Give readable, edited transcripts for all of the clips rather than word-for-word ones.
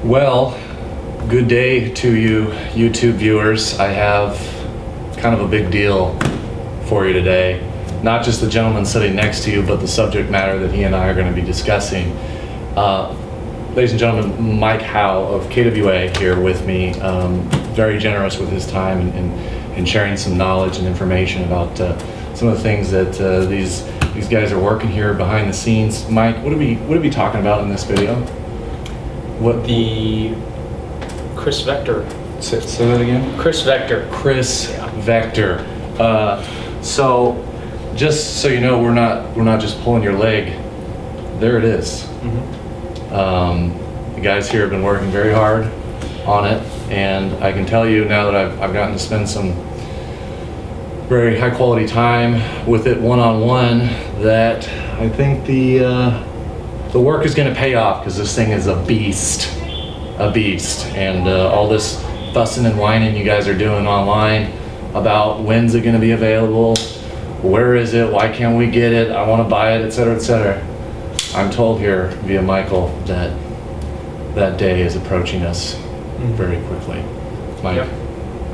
Well, good day to you YouTube viewers. I have kind of a big deal for you today. Not just the gentleman sitting next to you, but the subject matter that he and I are going to be discussing. Ladies and gentlemen, Mike Howe of KWA here with me, very generous with his time and sharing some knowledge and information about some of the things that these guys are working here behind the scenes. Mike, what are we talking about in this video? What the KRISS Vector. Say that again? KRISS Vector. KRISS Vector. So, just so you know, we're not just pulling your leg. There it is. The guys here have been working very hard on it, and I can tell you now that I've gotten to spend some very high quality time with it one-on-one, that I think the work is going to pay off, because this thing is a beast, and all this fussing and whining you guys are doing online about when's it going to be available, where is it, why can't we get it, I want to buy it, etc., etc. I'm told here via Michael that that day is approaching us very quickly. Mike, Yep.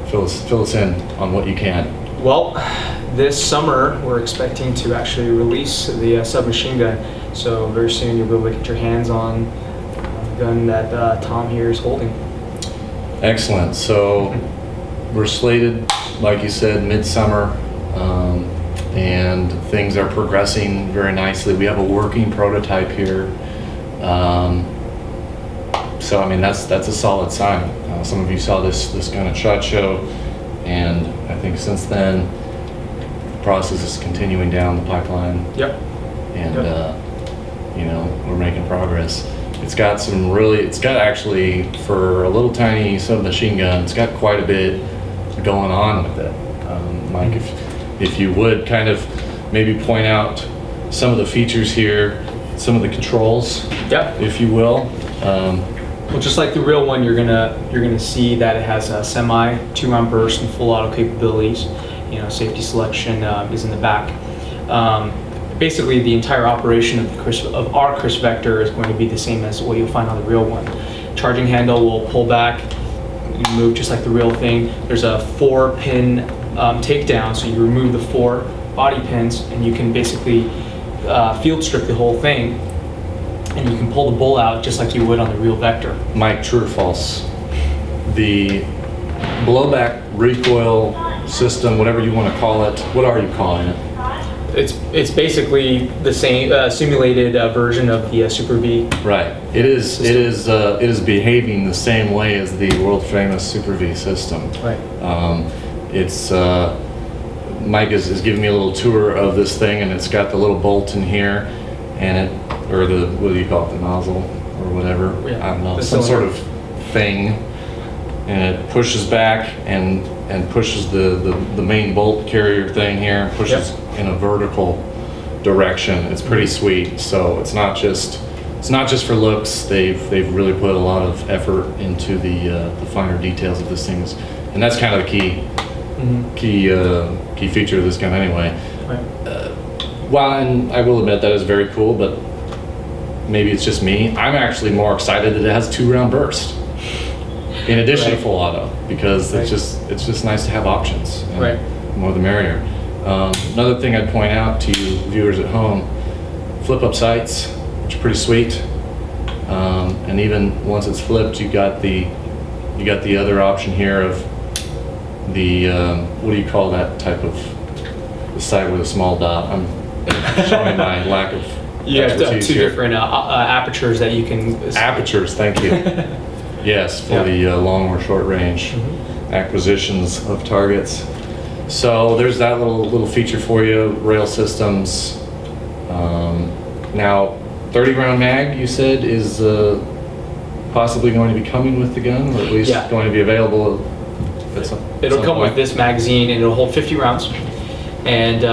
fill us in on what you can. Well, this summer we're expecting to actually release the submachine gun. So very soon you'll be able to get your hands on the gun that Tom here is holding. Excellent. So we're slated, like you said, midsummer, and things are progressing very nicely. We have a working prototype here. So I mean, that's a solid sign. Some of you saw this gun at SHOT Show, and I think since then the process is continuing down the pipeline. Yep. And you know, we're making progress. It's got actually, for a little tiny submachine gun, it's got quite a bit going on with it. Mike, if you would kind of maybe point out some of the features here, some of the controls, if you will. Well, just like the real one, you're gonna see that it has a semi 2-round burst and full auto capabilities. You know, safety selection is in the back. Basically, the entire operation of our KRISS Vector is going to be the same as what you'll find on the real one. Charging handle will pull back, you move just like the real thing. There's a 4-pin takedown, so you remove the 4 body pins, and you can basically field strip the whole thing, and you can pull the bowl out just like you would on the real Vector. Mike, true or false? The blowback recoil system, whatever you want to call it, what are you calling it? It's basically the same simulated version of the Super V. Right. It is behaving the same way as the world famous Super V system. Right. It's Mike is giving me a little tour of this thing, and it's got the little bolt in here, and what do you call it, the nozzle or whatever? Yeah, I don't know, the some cylinder. sort of thing, and it pushes back and pushes the main bolt carrier thing here, pushes in a vertical direction. It's pretty sweet. So it's not just for looks. They've really put a lot of effort into the finer details of this thing, and that's kind of the key feature of this gun anyway. Right. Well, and I will admit that is very cool, but maybe it's just me. I'm actually more excited that it has 2-round burst in addition to full auto, because it's just nice to have options. And more the merrier. Another thing I'd point out to you viewers at home: flip-up sights, which are pretty sweet. And even once it's flipped, you got the other option here of the what do you call that type of the sight with a small dot? I'm showing my lack of You have expertise two here. different apertures that you can. Apertures, thank you. Yes, for the long or short range acquisitions of targets. So there's that little feature for you. Rail systems. Now, 30-round mag, you said, is possibly going to be coming with the gun, or at least going to be available. It'll come with this magazine, and it'll hold 50 rounds. And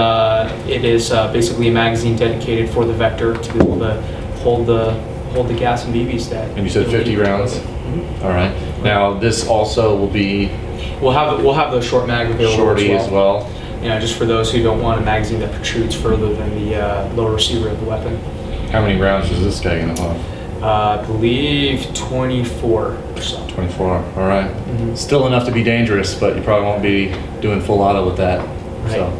it is basically a magazine dedicated for the Vector to be able to hold the gas and BBs that. And you said 50 rounds. All right. Now this also will be. We'll have the short mag available shorty as well. You know, just for those who don't want a magazine that protrudes further than the lower receiver of the weapon. How many rounds is this guy gonna have? I believe 24 or so. 24, all right. Mhm. Still enough to be dangerous, but you probably won't be doing full auto with that. So,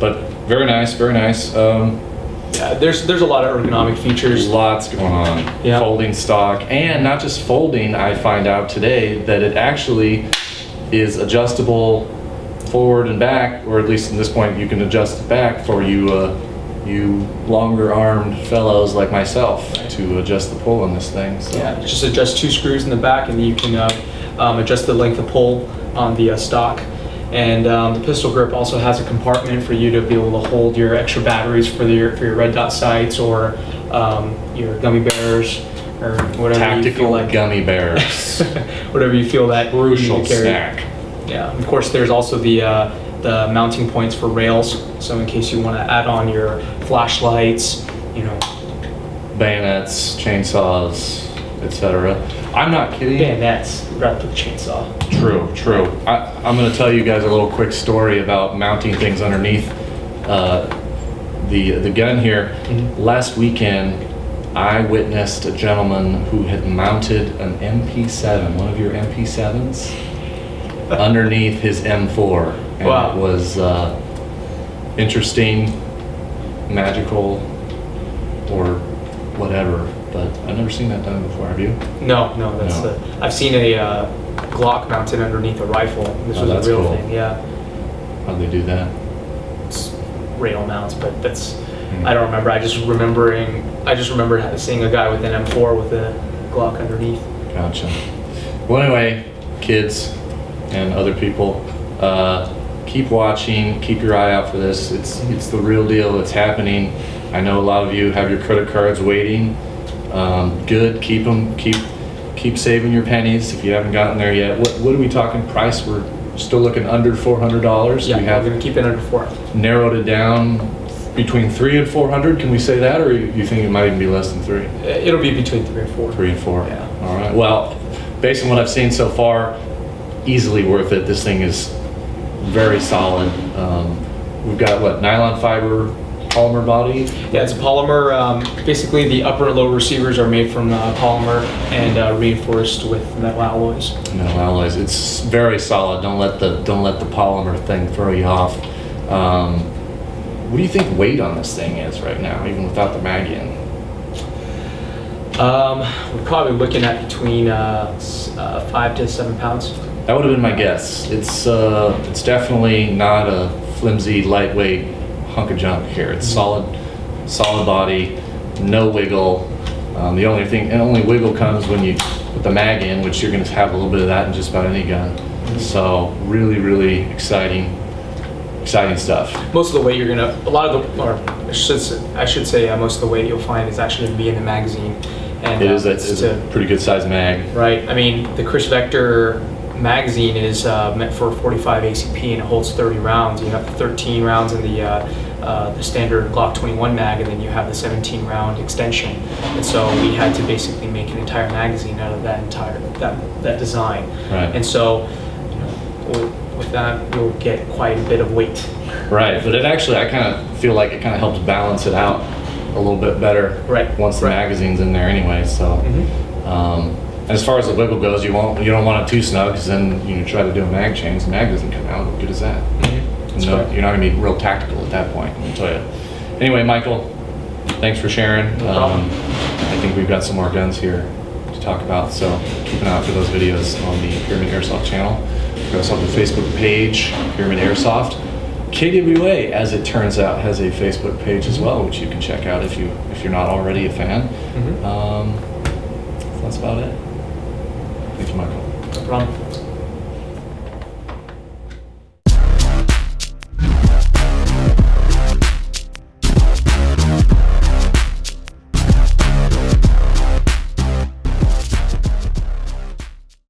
but very nice, very nice. Yeah, there's a lot of ergonomic features. Lots going on. Yeah. Folding stock, and not just folding. I find out today that it actually is adjustable forward and back, or at least at this point you can adjust it back for you you longer armed fellows like myself to adjust the pull on this thing. So. Yeah, just adjust 2 screws in the back, and then you can adjust the length of pull on the stock. And the pistol grip also has a compartment for you to be able to hold your extra batteries for your red dot sights, or your gummy bears, or whatever Tactical you feel like. gummy bears. Whatever you feel that you Crucial need to carry. snack. Yeah, of course there's also the mounting points for rails, so in case you want to add on your flashlights, Bayonets, chainsaws, etc. I'm not kidding. bayonets, rather put the chainsaw. True, true. I'm going to tell you guys a little quick story about mounting things underneath the gun here. Mhm. Last weekend, I witnessed a gentleman who had mounted an MP7, one of your MP7s, underneath his M4. And Wow. It was interesting, magical, or whatever. But I've never seen that done before. Have you? No, that's No. I've seen a Glock mounted underneath a rifle. This Oh, was that's a real cool. thing, yeah. How'd they do that? It's rail mounts, but that's, Hmm. I don't remember. I just remember seeing a guy with an M4 with a Glock underneath. Gotcha. Well, anyway, kids and other people, keep watching, keep your eye out for this. It's the real deal. It's happening. I know a lot of you have your credit cards waiting. Good. Keep them. Keep saving your pennies if you haven't gotten there yet. What are we talking price? We're still looking under $400. Yeah, We have we're gonna keep it under 4. narrowed it down between 300 and 400. Can we say that, or you think it might even be less than 3? It'll be between 3 and 4. 3 and 4. Yeah. All right. Well, based on what I've seen so far, easily worth it. This thing is very solid. We've got what, nylon fiber polymer body? Yeah, it's a polymer. Basically, the upper and lower receivers are made from polymer and reinforced with metal alloys. Metal alloys. It's very solid. Don't let the polymer thing throw you off. What do you think weight on this thing is right now, even without the mag in? We're probably looking at between 5 to 7 pounds. That would have been my guess. It's definitely not a flimsy, lightweight hunk of junk here. It's solid body, no wiggle. The only wiggle comes when you put the mag in, which you're going to have a little bit of that in just about any gun. So really, really exciting stuff. Most of the weight I should say most of the weight you'll find is actually going to be in the magazine. And It's a pretty good sized mag. right. I mean, the KRISS Vector magazine is meant for 45 ACP, and it holds 30 rounds. You have 13 rounds in the standard Glock 21 mag, and then you have the 17 round extension. And so we had to basically make an entire magazine out of that design. Right. And so, with that, you'll get quite a bit of weight. Right, but I kind of feel like it kind of helps balance it out a little bit better. Right. Once the Right. magazine's in there anyway. So, as far as the wiggle goes, you don't want it too snug, because then try to do a mag change, the mag doesn't come out. What good is that? That's No, right. you're not going to be real tactical at that point, I'll tell you. Anyway, Michael, thanks for sharing. No problem. I think we've got some more guns here to talk about, so keep an eye out for those videos on the Pyramyd Airsoft channel. We also have the Facebook page, Pyramyd Airsoft. KWA, as it turns out, has a Facebook page as well, which you can check out if you're not already a fan. That's about it. Thank you, Michael. No problem.